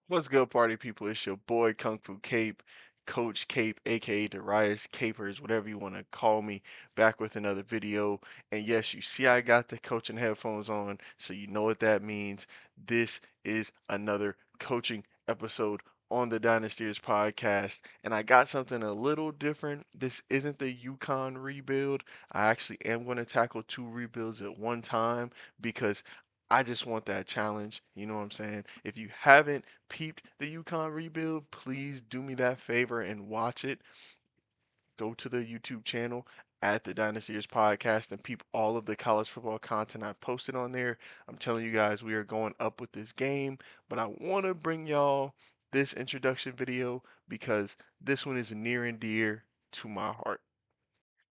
What's good, party people? It's your boy Kung Fu Cape, Coach Cape, aka Darius Capers, whatever you want to call me, back with another video. And yes, you see, I got the coaching headphones on, so you know what that means. This is another coaching episode on the Dynastyers podcast, and I got something a little different. This isn't the Yukon rebuild. I actually am going to tackle two rebuilds at one time because I just want that challenge. You know what I'm saying? If you haven't peeped the Yukon rebuild, please do me that favor and watch it. Go to the YouTube channel at the Dynastyers podcast and peep all of the college football content I've posted on there. I'm telling you guys, we are going up with this game, but I want to bring y'all this introduction video because this one is near and dear to my heart.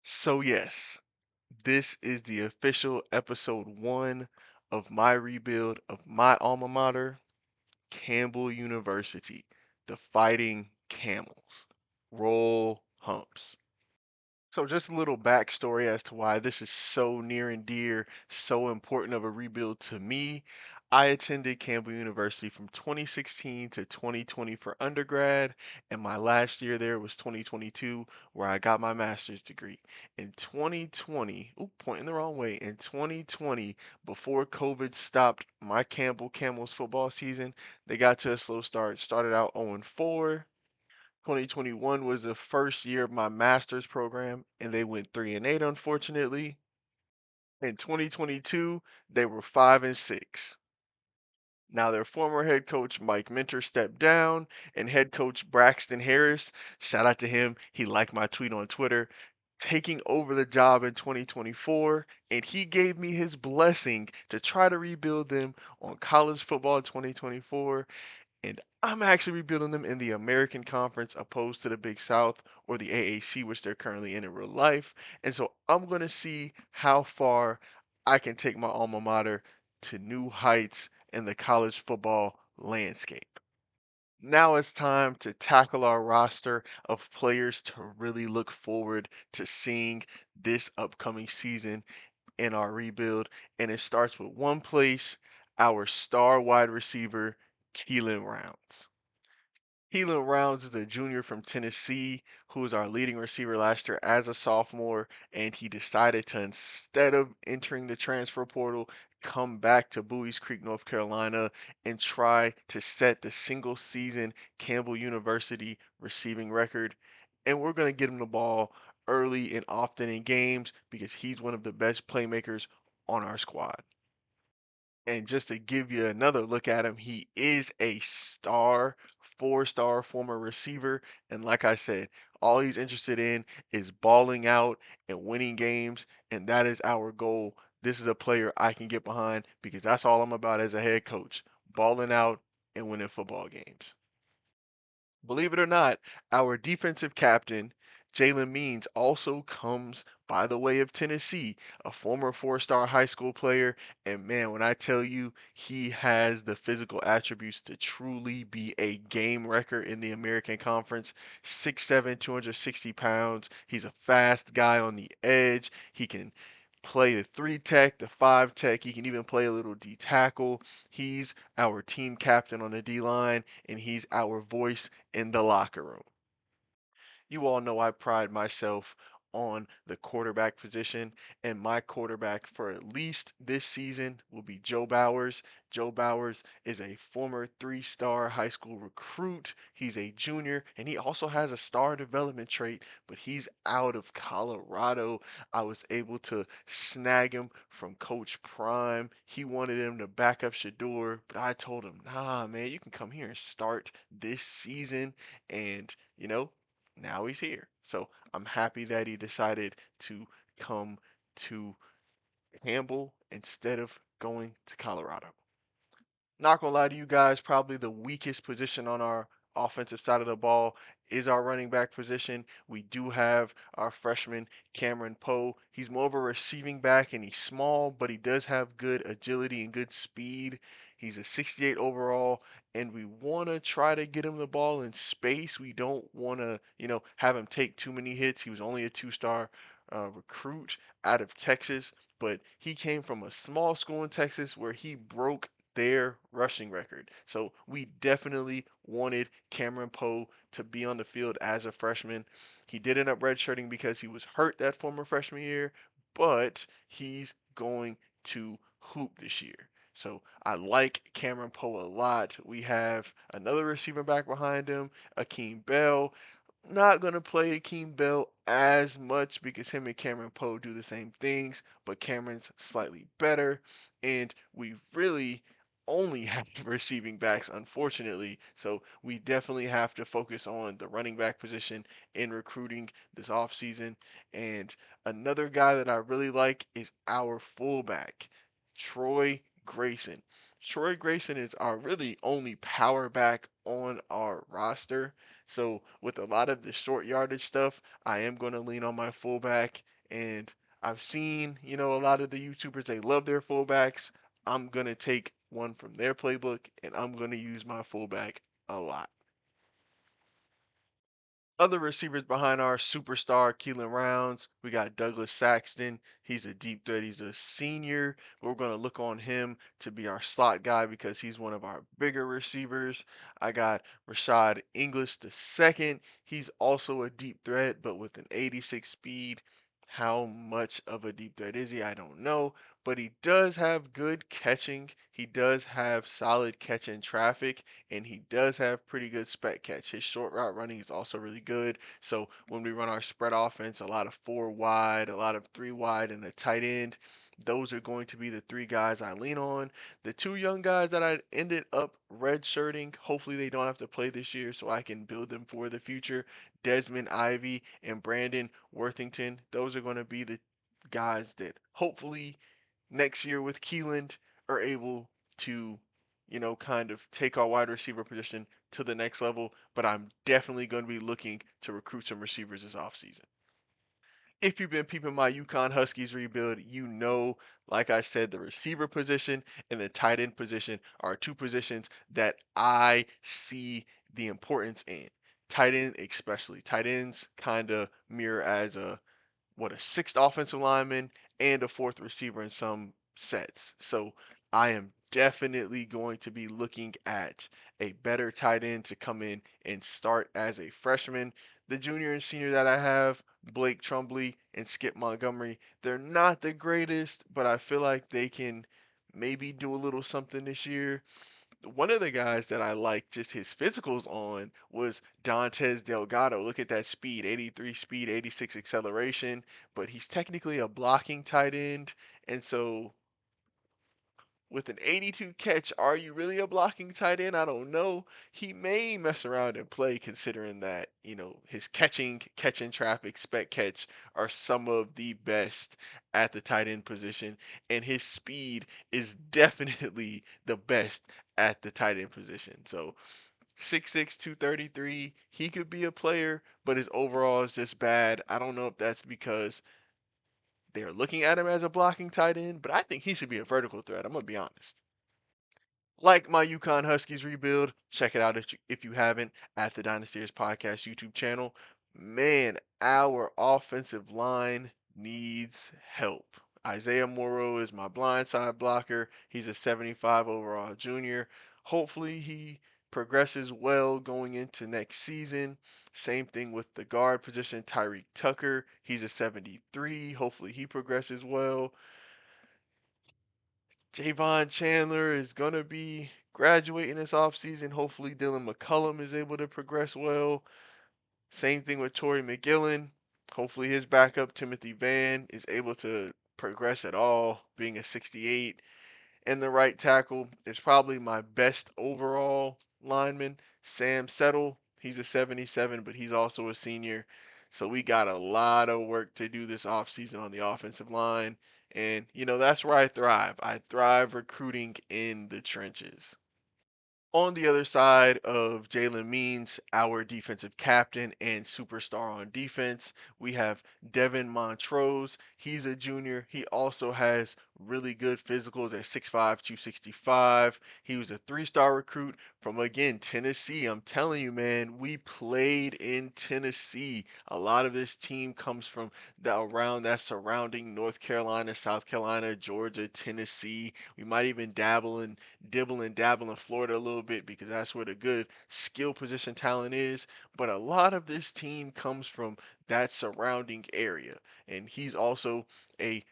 So, yes, this is the official episode one of my rebuild of my alma mater, Campbell University, the Fighting Camels. Roll humps. So, just a little backstory as to why this is so near and dear, so important of a rebuild to me. I attended Campbell University from 2016 to 2020 for undergrad, and my last year there was 2022, where I got my master's degree. In 2020, oop, pointing the wrong way, in 2020, before COVID stopped my Campbell Camels football season, they got to a slow start, started out 0-4. 2021 was the first year of my master's program, and they went 3-8, unfortunately. In 2022, they were 5-6. Now, their former head coach Mike Minter stepped down, and head coach Braxton Harris, shout out to him, he liked my tweet on Twitter, taking over the job in 2024, and he gave me his blessing to try to rebuild them on college football in 2024. And I'm actually rebuilding them in the American Conference opposed to the Big South or the AAC, which they're currently in real life. And so I'm going to see how far I can take my alma mater to new heights in the college football landscape. Now it's time to tackle our roster of players to really look forward to seeing this upcoming season in our rebuild. And it starts with one place, our star wide receiver, Keelan Rounds. Keelan Rounds is a junior from Tennessee who was our leading receiver last year as a sophomore, and he decided to, instead of entering the transfer portal, come back to Bowie's Creek, North Carolina, and try to set the single season Campbell University receiving record. And we're going to get him the ball early and often in games because he's one of the best playmakers on our squad. And just to give you another look at him, he is a star, four-star former receiver. And like I said, all he's interested in is balling out and winning games. And that is our goal. This is a player I can get behind because that's all I'm about as a head coach, balling out and winning football games. Believe it or not, our defensive captain, Jalen Means, also comes by the way of Tennessee, a former four-star high school player. And man, when I tell you he has the physical attributes to truly be a game wrecker in the American Conference, 6'7", 260 pounds. He's a fast guy on the edge. He can play the three tech, the five tech. He can even play a little D tackle. He's our team captain on the D line, and he's our voice in the locker room. You all know I pride myself on the quarterback position, and my quarterback for at least this season will be Joe Bowers. Joe Bowers is a former three-star high school recruit. He's a junior, and he also has a star development trait, but he's out of Colorado. I was able to snag him from Coach Prime. He wanted him to back up Shador, but I told him, nah, man, you can come here and start this season. And, now he's here. So I'm happy that he decided to come to Campbell instead of going to Colorado. Not gonna lie to you guys, probably the weakest position on our offensive side of the ball is our running back position. We do have our freshman Cameron Poe. He's more of a receiving back and he's small, but he does have good agility and good speed. He's a 68 overall, and we want to try to get him the ball in space. We don't want to, have him take too many hits. He was only a two-star recruit out of Texas, but he came from a small school in Texas where he broke their rushing record. So we definitely wanted Cameron Poe to be on the field as a freshman. He did end up redshirting because he was hurt that former freshman year, but he's going to hoop this year. So I like Cameron Poe a lot. We have another receiver back behind him, Akeem Bell. Not going to play Akeem Bell as much because him and Cameron Poe do the same things, but Cameron's slightly better. And we really only have receiving backs, unfortunately. So we definitely have to focus on the running back position in recruiting this offseason. And another guy that I really like is our fullback, Troy Grayson. Troy Grayson is our really only power back on our roster. So with a lot of the short yardage stuff, I am going to lean on my fullback. And I've seen, a lot of the YouTubers, they love their fullbacks. I'm going to take one from their playbook and I'm going to use my fullback a lot. Other receivers behind our superstar Keelan Rounds, we got Douglas Saxton. He's a deep threat. He's a senior. We're going to look on him to be our slot guy because he's one of our bigger receivers. I got Rashad English the second. He's also a deep threat, but with an 86 speed. How much of a deep threat is he? I don't know, but he does have good catching. He does have solid catch in traffic, and he does have pretty good spec catch. His short route running is also really good. So when we run our spread offense, a lot of four wide, a lot of three wide, and a tight end. Those are going to be the three guys I lean on. The two young guys that I ended up redshirting, hopefully they don't have to play this year so I can build them for the future. Desmond Ivy and Brandon Worthington. Those are going to be the guys that hopefully next year with Keeland are able to, kind of take our wide receiver position to the next level. But I'm definitely going to be looking to recruit some receivers this offseason. If you've been peeping my Yukon Huskies rebuild, like I said, the receiver position and the tight end position are two positions that I see the importance in. Tight end, especially. Tight ends kind of mirror as a sixth offensive lineman and a fourth receiver in some sets. So I am definitely going to be looking at a better tight end to come in and start as a freshman. The junior and senior that I have, Blake Trumbley and Skip Montgomery, they're not the greatest, but I feel like they can maybe do a little something this year. One of the guys that I like just his physicals on was Dantes Delgado. Look at that speed, 83 speed, 86 acceleration, but he's technically a blocking tight end. And so with an 82 catch, are you really a blocking tight end? I don't know. He may mess around and play considering that, his catching traffic, spec catch are some of the best at the tight end position. And his speed is definitely the best at the tight end position. So 6'6", 233, he could be a player, but his overall is just bad. I don't know if that's because they're looking at him as a blocking tight end, but I think he should be a vertical threat. I'm going to be honest. Like my Yukon Huskies rebuild, check it out if you haven't at the Dynastyers Podcast YouTube channel. Man, our offensive line needs help. Isaiah Morrow is my blindside blocker. He's a 75 overall junior. Hopefully he progresses well going into next season. Same thing with the guard position, Tyreek Tucker. He's a 73. Hopefully he progresses well. Javon Chandler is going to be graduating this offseason. Hopefully, Dylan McCullum is able to progress well. Same thing with Torrey McGillen. Hopefully, his backup, Timothy Van, is able to progress at all, being a 68. And the right tackle is probably my best overall lineman, Sam Settle. He's a 77, but he's also a senior. So we got a lot of work to do this offseason on the offensive line. And, that's where I thrive. I thrive recruiting in the trenches. On the other side of Jalen Means, our defensive captain and superstar on defense, we have Devin Montrose. He's a junior. He also has really good physicals at 6'5", 265. He was a three-star recruit from, again, Tennessee. I'm telling you, man, we played in Tennessee. A lot of this team comes from around that surrounding North Carolina, South Carolina, Georgia, Tennessee. We might even dibble and dabble in Florida a little bit because that's where the good skill position talent is. But a lot of this team comes from that surrounding area. And he's also a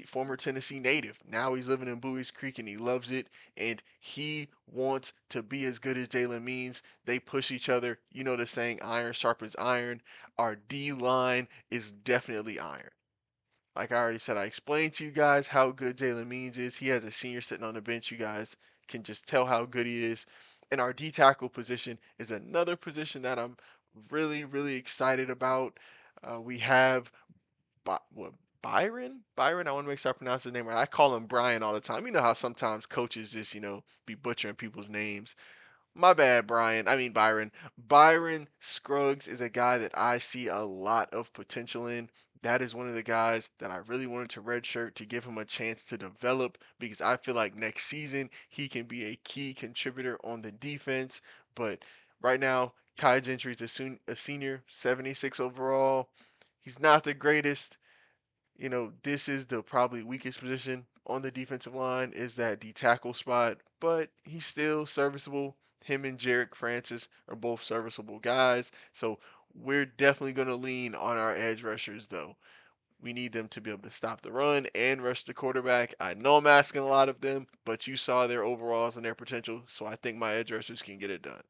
former Tennessee native. Now he's living in Bowie's Creek and he loves it. And he wants to be as good as Jalen Means. They push each other. You know the saying, iron sharpens iron. Our D line is definitely iron. Like I already said, I explained to you guys how good Jalen Means is. He has a senior sitting on the bench. You guys can just tell how good he is. And our D tackle position is another position that I'm really, really excited about. We have what Byron? Byron, I want to make sure I pronounce his name right. I call him Brian all the time. You know how sometimes coaches just, be butchering people's names. My bad, Brian. I mean Byron. Byron Scruggs is a guy that I see a lot of potential in. That is one of the guys that I really wanted to redshirt to give him a chance to develop because I feel like next season he can be a key contributor on the defense. But right now, Kai Gentry is a senior, 76 overall. He's not the greatest. This is the probably weakest position on the defensive line is that D tackle spot, but he's still serviceable. Him and Jarek Francis are both serviceable guys, so we're definitely going to lean on our edge rushers, though. We need them to be able to stop the run and rush the quarterback. I know I'm asking a lot of them, but you saw their overalls and their potential, so I think my edge rushers can get it done.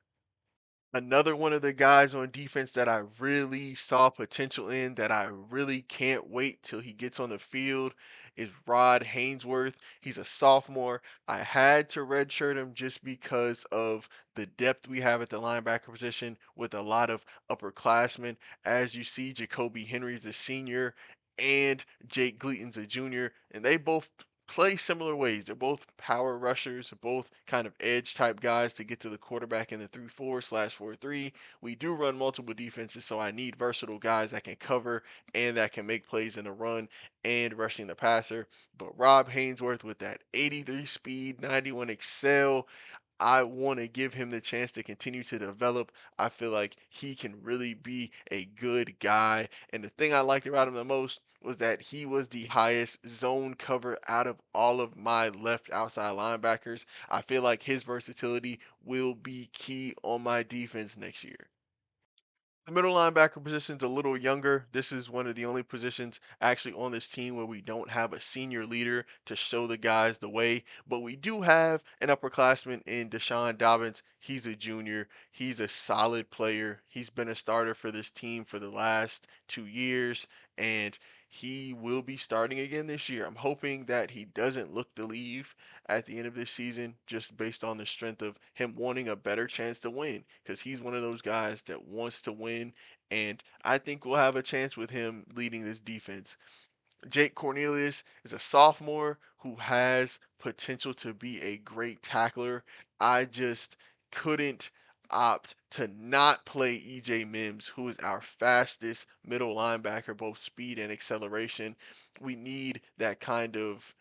Another one of the guys on defense that I really saw potential in that I really can't wait till he gets on the field is Rod Hainsworth. He's a sophomore. I had to redshirt him just because of the depth we have at the linebacker position with a lot of upperclassmen. As you see, Jacoby Henry's a senior and Jake Gleaton's a junior, and they both play similar ways. They're both power rushers, both kind of edge type guys to get to the quarterback in the 3-4/4-3. We do run multiple defenses, so I need versatile guys that can cover and that can make plays in the run and rushing the passer. But Rob Hainsworth with that 83 speed, 91 excel, I want to give him the chance to continue to develop. I feel like he can really be a good guy. And the thing I liked about him the most was that he was the highest zone cover out of all of my left outside linebackers. I feel like his versatility will be key on my defense next year. The middle linebacker position's a little younger. This is one of the only positions actually on this team where we don't have a senior leader to show the guys the way. But we do have an upperclassman in Deshaun Dobbins. He's a junior. He's a solid player. He's been a starter for this team for the last 2 years, and he will be starting again this year. I'm hoping that he doesn't look to leave at the end of this season just based on the strength of him wanting a better chance to win because he's one of those guys that wants to win, and I think we'll have a chance with him leading this defense. Jake Cornelius is a sophomore who has potential to be a great tackler. I just couldn't opt to not play EJ Mims, who is our fastest middle linebacker, both speed and acceleration. We need that kind of,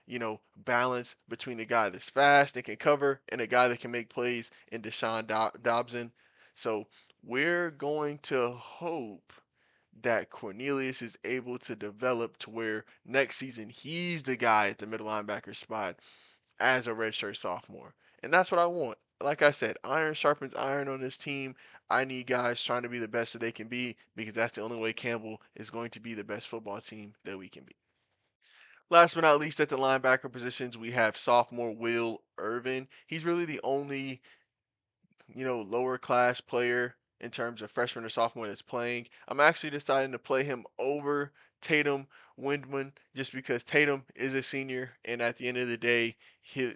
balance between a guy that's fast and can cover and a guy that can make plays in Deshaun Dobson. So we're going to hope that Cornelius is able to develop to where next season he's the guy at the middle linebacker spot as a redshirt sophomore. And that's what I want. Like I said, iron sharpens iron on this team. I need guys trying to be the best that they can be because that's the only way Campbell is going to be the best football team that we can be. Last but not least, at the linebacker positions, we have sophomore Will Irvin. He's really the only lower class player in terms of freshman or sophomore that's playing. I'm actually deciding to play him over Tatum Windman just because Tatum is a senior, and at the end of the day,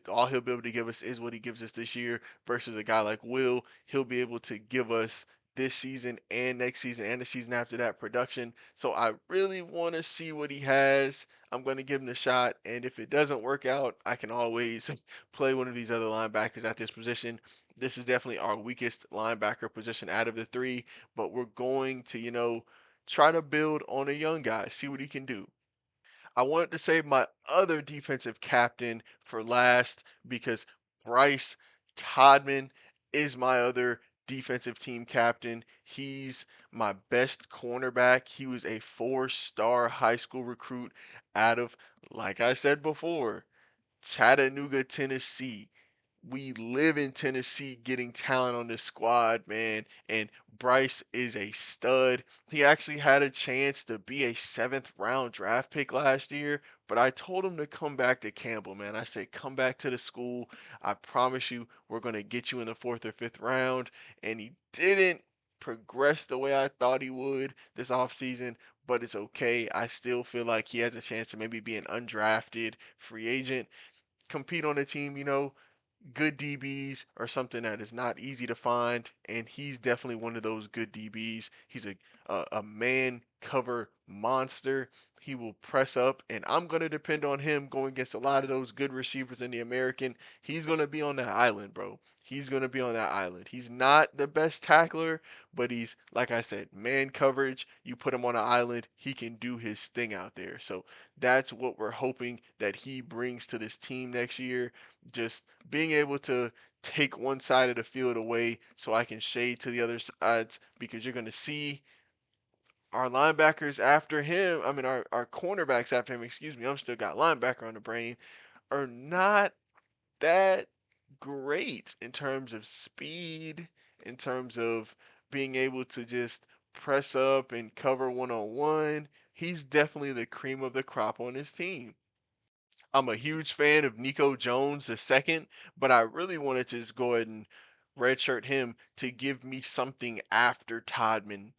all he'll be able to give us is what he gives us this year versus a guy like Will. He'll be able to give us this season and next season and the season after that production. So I really want to see what he has. I'm going to give him the shot, and if it doesn't work out, I can always play one of these other linebackers at this position. This is definitely our weakest linebacker position out of the three, but we're going to, try to build on a young guy, see what he can do. I wanted to save my other defensive captain for last because Bryce Todman is my other defensive team captain. He's my best cornerback. He was a 4-star high school recruit out of, like I said before, Chattanooga, Tennessee. We live in Tennessee getting talent on this squad, man. And Bryce is a stud. He actually had a chance to be a seventh round draft pick last year, but I told him to come back to Campbell, man. I said, come back to the school. I promise you, we're going to get you in the fourth or fifth round. And he didn't progress the way I thought he would this offseason, but it's okay. I still feel like he has a chance to maybe be an undrafted free agent, compete on a team, good DBs are something that is not easy to find, and he's definitely one of those good DBs. He's a man cover monster. He will press up, and I'm gonna depend on him going against a lot of those good receivers in the American. He's gonna be on that island, bro. He's gonna be on that island. He's not the best tackler, but he's, like I said, man coverage. You put him on an island, he can do his thing out there. So that's what we're hoping that he brings to this team next year. Just being able to take one side of the field away so I can shade to the other sides, because you're going to see our linebackers after him. I mean, our cornerbacks after him, excuse me. I'm still got linebacker on the brain, are not that great in terms of speed, in terms of being able to just press up and cover one on one. He's definitely the cream of the crop on his team. I'm a huge fan of Nico Jones the second, but I really wanted to just go ahead and redshirt him to give me something after Todman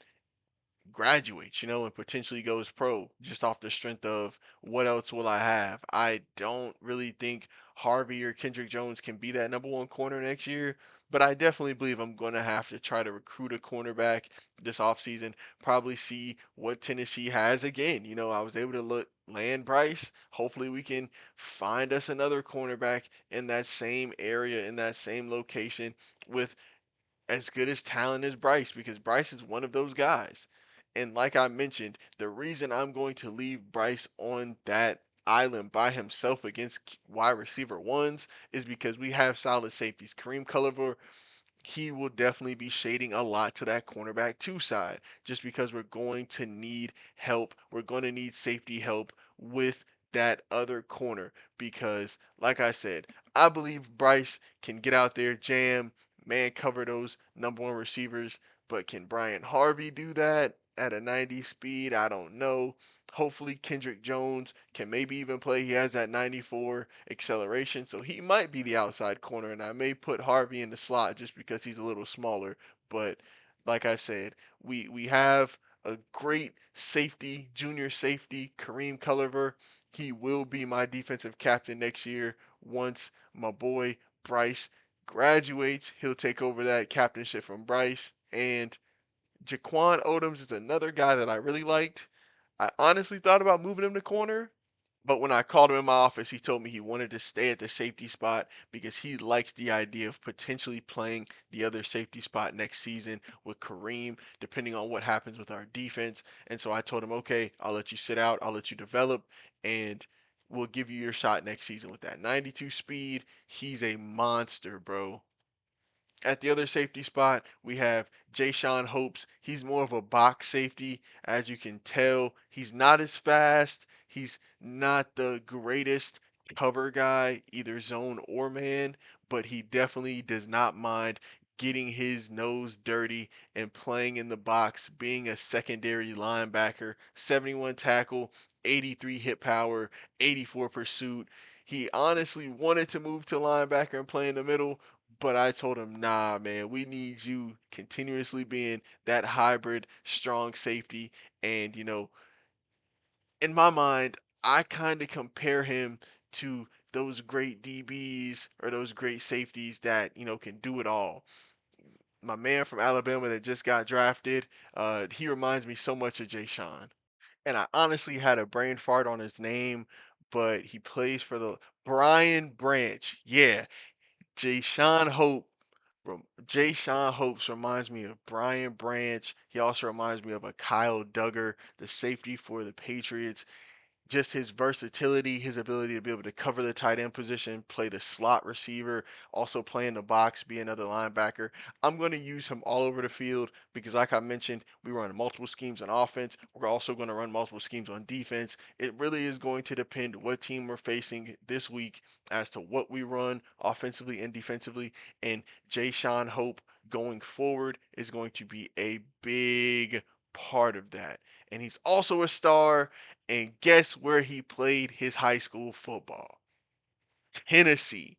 graduates, and potentially goes pro just off the strength of what else will I have. I don't really think Harvey or Kendrick Jones can be that number one corner next year, but I definitely believe I'm going to have to try to recruit a cornerback this offseason, probably see what Tennessee has again. I was able to land Bryce. Hopefully we can find us another cornerback in that same area, in that same location with as good as talent as Bryce, because Bryce is one of those guys. And like I mentioned, the reason I'm going to leave Bryce on that island by himself against wide receiver ones is because we have solid safeties. Kareem Culliver, he will definitely be shading a lot to that cornerback two side, just because we're going to need help. We're going to need safety help with that other corner because, like I said, I believe Bryce can get out there, jam, man, cover those number one receivers. But can Brian Harvey do that at a 90 speed? I don't know. Hopefully, Kendrick Jones can maybe even play. He has that 94 acceleration, so he might be the outside corner, and I may put Harvey in the slot just because he's a little smaller. But like I said, we have a great safety, junior safety, Kareem Culliver. He will be my defensive captain next year once my boy Bryce graduates. He'll take over that captainship from Bryce. And Jaquan Odoms is another guy that I really liked. I honestly thought about moving him to corner, but when I called him in my office, he told me he wanted to stay at the safety spot because he likes the idea of potentially playing the other safety spot next season with Kareem, depending on what happens with our defense. And so I told him, okay, I'll let you sit out, I'll let you develop, and we'll give you your shot next season with that 92 speed. He's a monster, bro. At the other safety spot, we have Jay Sean Hopes. He's more of a box safety, as you can tell. He's not as fast. He's not the greatest cover guy, either zone or man, but he definitely does not mind getting his nose dirty and playing in the box, being a secondary linebacker. 71 tackle, 83 hit power, 84 pursuit. He honestly wanted to move to linebacker and play in the middle, but I told him, nah, man, we need you continuously being that hybrid, strong safety. And, in my mind, I kind of compare him to those great DBs or those great safeties that, can do it all. My man from Alabama that just got drafted, he reminds me so much of Jay Sean. And I honestly had a brain fart on his name, but he plays for the Brian Branch. Yeah, Jay Sean Hope. Jay Sean Hopes reminds me of Brian Branch. He also reminds me of a Kyle Duggar, the safety for the Patriots. just his versatility, his ability to be able to cover the tight end position, play the slot receiver, also play in the box, be another linebacker. I'm going to use him all over the field because, like I mentioned, we run multiple schemes on offense. We're also going to run multiple schemes on defense. It really is going to depend what team we're facing this week as to what we run offensively and defensively. And Jay Sean Hope going forward is going to be a big part of that. And he's also a star, and guess where he played his high school football? Tennessee.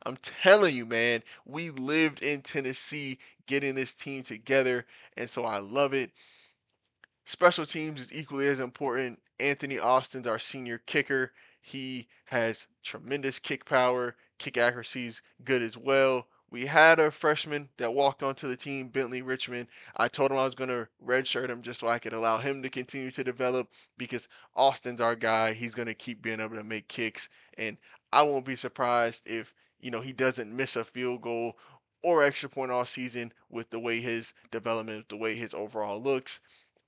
I'm telling you, man, we lived in Tennessee getting this team together, and so I love it. Special teams is equally as important. Anthony Austin's our senior kicker. He has tremendous kick power, kick accuracy is good as well. We had a freshman that walked onto the team, Bentley Richmond. I told him I was going to redshirt him just so I could allow him to continue to develop because Austin's our guy. He's going to keep being able to make kicks. And I won't be surprised if, he doesn't miss a field goal or extra point all season with the way his development, the way his overall looks.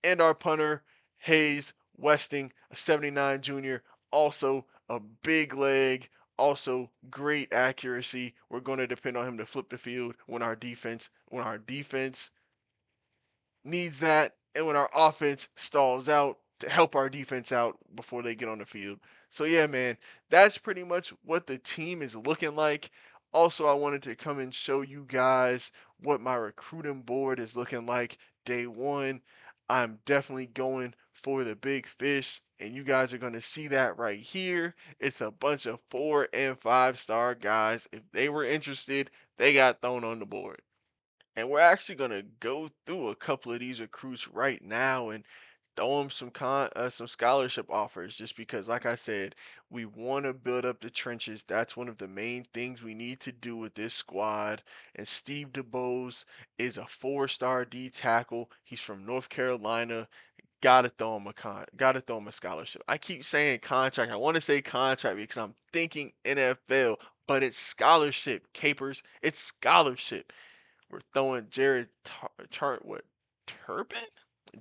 And our punter, Hayes Westing, a 79 junior, also a big leg, also great accuracy. We're going to depend on him to flip the field when our defense needs that, and when our offense stalls out to help our defense out before they get on the field. So yeah, man, that's pretty much what the team is looking like. Also, I wanted to come and show you guys what my recruiting board is looking like day one. I'm definitely going for the big fish, and you guys are going to see that right here. It's a bunch of 4 and 5 star guys. If they were interested, they got thrown on the board. And we're actually gonna go through a couple of these recruits right now and throw them some scholarship offers, just because, like I said, we want to build up the trenches. That's one of the main things we need to do with this squad. And Steve DeBose is a 4 star D tackle. He's from North Carolina. Gotta throw him a scholarship. I keep saying contract. I want to say contract because I'm thinking NFL, but it's scholarship, capers. It's scholarship. We're throwing Turpin?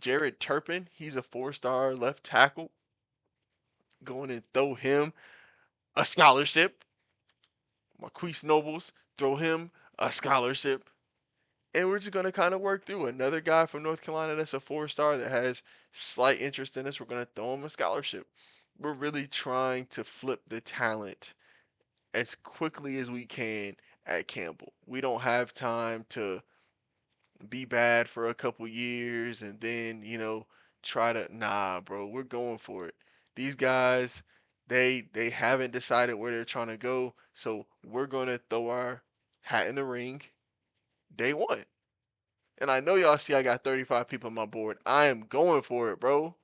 Jared Turpin. He's a 4 star left tackle. Going and throw him a scholarship. Marquise Nobles, throw him a scholarship. And we're just going to kind of work through another guy from North Carolina that's a 4 star that has slight interest in us. We're going to throw him a scholarship. We're really trying to flip the talent as quickly as we can at Campbell. We don't have time to be bad for a couple years and then, try to nah, bro, we're going for it. These guys, they haven't decided where they're trying to go, so we're going to throw our hat in the ring day one. And I know y'all see I got 35 people on my board. I am going for it, bro.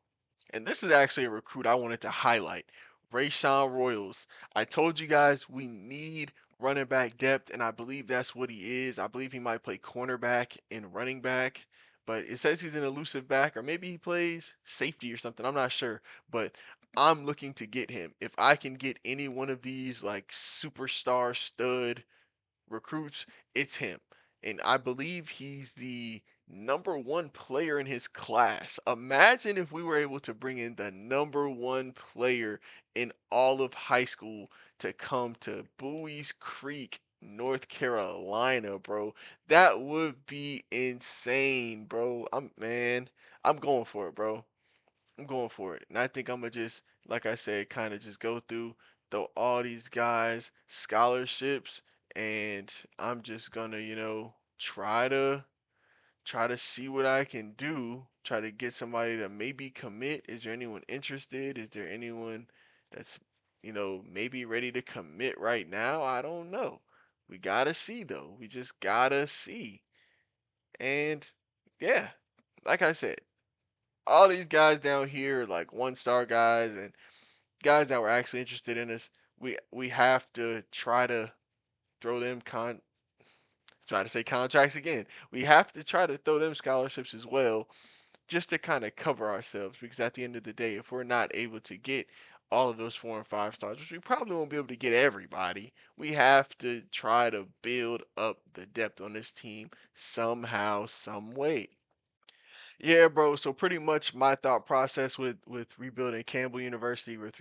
And this is actually a recruit I wanted to highlight. Rayshawn Royals. I told you guys we need running back depth, and I believe that's what he is. I believe he might play cornerback and running back, but it says he's an elusive back, or maybe he plays safety or something. I'm not sure, but I'm looking to get him. If I can get any one of these like superstar stud recruits, it's him. And I believe he's the number one player in his class. Imagine if we were able to bring in the number one player in all of high school to come to Bowie's Creek, North Carolina, bro. That would be insane, bro. I'm going for it, bro. I'm going for it. And I think I'm gonna just, like I said, kind of just go through all these guys scholarships, and I'm just gonna, try to see what I can do. Try to get somebody to maybe commit. Is there anyone interested? Is there anyone that's, maybe ready to commit right now? I don't know. We gotta see though. We just gotta see. And yeah, like I said, all these guys down here, like 1 star guys and guys that were actually interested in us, we have to throw them con try to say contracts again. We have to try to throw them scholarships as well, just to kind of cover ourselves. Because at the end of the day, if we're not able to get all of those 4 and 5 stars, which we probably won't be able to get everybody, we have to try to build up the depth on this team somehow, some way. Yeah, bro. So pretty much my thought process with rebuilding Campbell University, with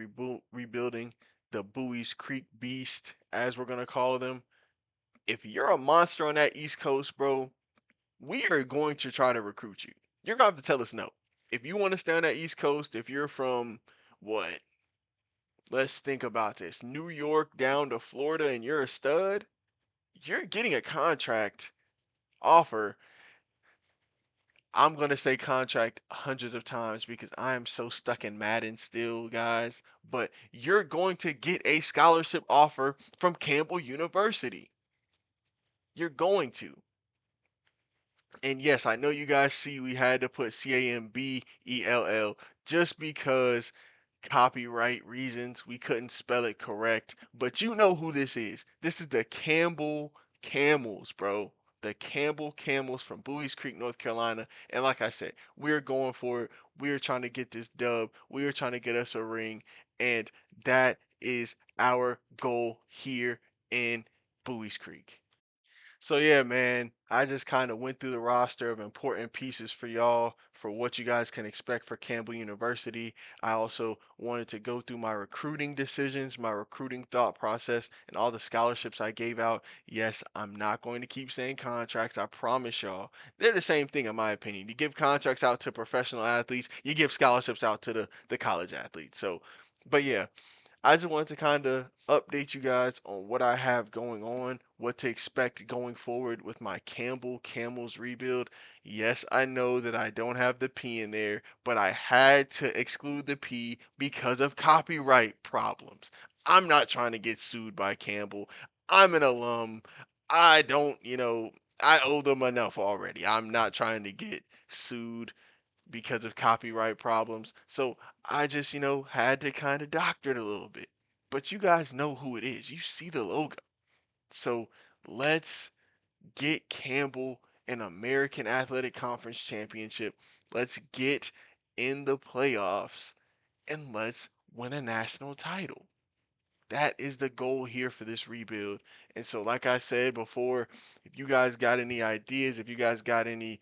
rebuilding the Bowie's Creek Beast, as we're gonna call them. If you're a monster on that East Coast, bro, we are going to try to recruit you. You're gonna have to tell us no. If you want to stay on that East Coast, if you're from what? Let's think about this. New York down to Florida and you're a stud, you're getting a contract offer. I'm gonna say contract hundreds of times because I am so stuck in Madden still, guys. But you're going to get a scholarship offer from Campbell University. You're going to. And yes, I know you guys see we had to put Cambell just because copyright reasons we couldn't spell it correct. But you know who this is. This is the Campbell Camels, bro. The Campbell Camels from Bowie's Creek, North Carolina. And like I said, we're going for it. We're trying to get this dub. We're trying to get us a ring. And that is our goal here in Bowie's Creek. So yeah, man, I just kind of went through the roster of important pieces for y'all for what you guys can expect for Campbell University. I also wanted to go through my recruiting decisions, my recruiting thought process, and all the scholarships I gave out. Yes, I'm not going to keep saying contracts. I promise y'all. They're the same thing in my opinion. You give contracts out to professional athletes, you give scholarships out to the college athletes. So, but yeah, I just wanted to kind of update you guys on what I have going on, what to expect going forward with my Campbell Camels rebuild. Yes, I know that I don't have the P in there, but I had to exclude the P because of copyright problems. I'm not trying to get sued by Campbell. I'm an alum. I don't, I owe them enough already. I'm not trying to get sued because of copyright problems. So I just, had to kind of doctor it a little bit. But you guys know who it is. You see the logo. So let's get Campbell an American Athletic Conference championship. Let's get in the playoffs and let's win a national title. That is the goal here for this rebuild. And so, like I said before, if you guys got any ideas, if you guys got any,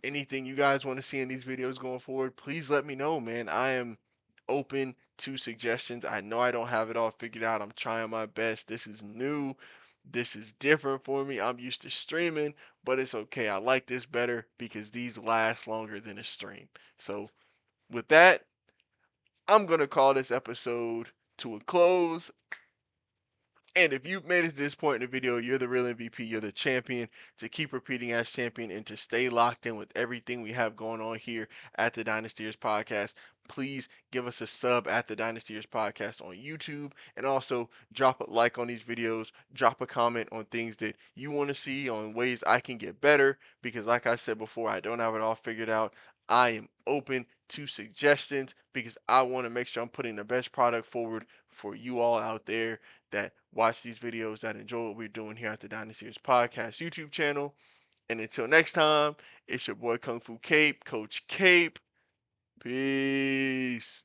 anything you guys want to see in these videos going forward, please let me know, man. I am open to suggestions. I know I don't have it all figured out. I'm trying my best. This is new. This is different for me. I'm used to streaming, but it's okay. I like this better because these last longer than a stream. So, with that, I'm going to call this episode to a close. And if you've made it to this point in the video, you're the real MVP. You're the champion to keep repeating as champion and to stay locked in with everything we have going on here at the Dynastyers Podcast. Please give us a sub at the Dynastyers Podcast on YouTube and also drop a like on these videos. Drop a comment on things that you want to see, on ways I can get better. Because, like I said before, I don't have it all figured out. I am open to suggestions because I want to make sure I'm putting the best product forward for you all out there that watch these videos, that enjoy what we're doing here at the Dynastyers Podcast YouTube channel. And until next time, it's your boy Kung Fu Cape, Coach Cape. Peace.